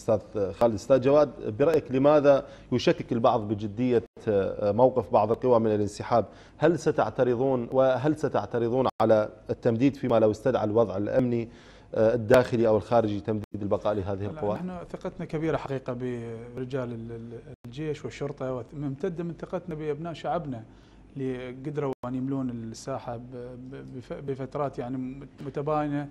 أستاذ خالد. أستاذ جواد، برأيك لماذا يشكك البعض بجدية موقف بعض القوى من الانسحاب؟ هل ستعترضون على التمديد فيما لو استدعى الوضع الأمني الداخلي أو الخارجي تمديد البقاء لهذه القوى؟ نحن ثقتنا كبيرة حقيقة برجال الجيش والشرطة، وممتدة من ثقتنا بأبناء شعبنا اللي قدروا أن يملون الساحة بفترات يعني متباينة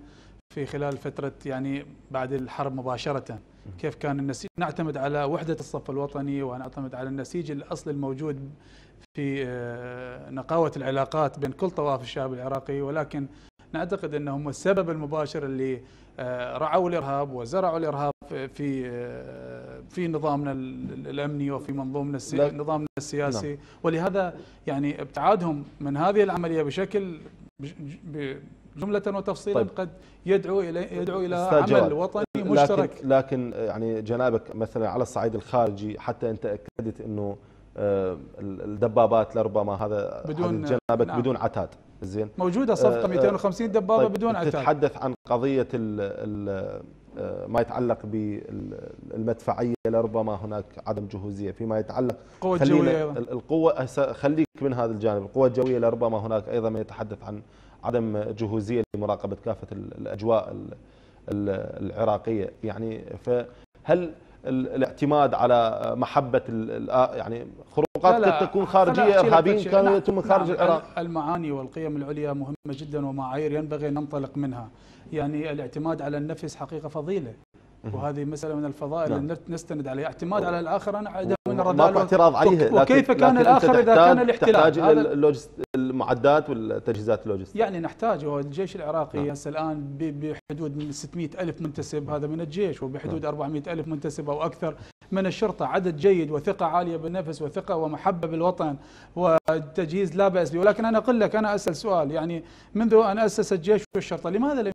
في خلال فترة يعني بعد الحرب مباشرة. كيف كان النسيج، نعتمد على وحدة الصف الوطني ونعتمد على النسيج الأصلي الموجود في نقاوة العلاقات بين كل طوائف الشعب العراقي، ولكن نعتقد أنهم السبب المباشر اللي رعوا الإرهاب وزرعوا الإرهاب في نظامنا الأمني وفي منظومنا نظامنا السياسي. ولهذا يعني ابتعادهم من هذه العملية بشكل جملة وتفصيلا طيب. قد يدعو إلى عمل وطني مشترك. لكن يعني جنابك مثلا على الصعيد الخارجي، حتى أنت أكدت أنه الدبابات لربما هذا بدون جنابك نعم. بدون عتاد. زين، موجودة صفقة 250 دبابة طيب بدون عتاد. تتحدث عن قضية ما يتعلق بالمدفعية، لربما هناك عدم جهوزية فيما يتعلق القوة الجوية. القوة، خليك من هذا الجانب، القوة الجوية لربما هناك أيضا ما يتحدث عن عدم جهوزية لمراقبة كافة الأجواء العراقية. يعني فهل الاعتماد على محبة يعني خروقات قد تكون خارجية، إرهابيين كانوا يتم من خارج العراق؟ المعاني والقيم العليا مهمة جدا ومعايير ينبغي أن ننطلق منها. يعني الاعتماد على النفس حقيقة فضيلة، وهذه مسألة من الفضائل اللي نستند عليها. اعتماد على الآخر أنا عدم من الرذائل، ما اعتراض عليها، وكيف كان الآخر إذا كان الاحتلال؟ تحتاج إلى المعدات والتجهيزات اللوجستية. يعني نحتاج، والجيش العراقي هسه الآن بحدود 600 ألف منتسب، هذا من الجيش، وبحدود 400 ألف منتسب أو أكثر من الشرطة. عدد جيد وثقة عالية بالنفس وثقة ومحبة بالوطن وتجهيز لا بأس به. ولكن أنا أقول لك، أنا أسأل سؤال، يعني منذ أن أسس الجيش والشرطة لماذا لم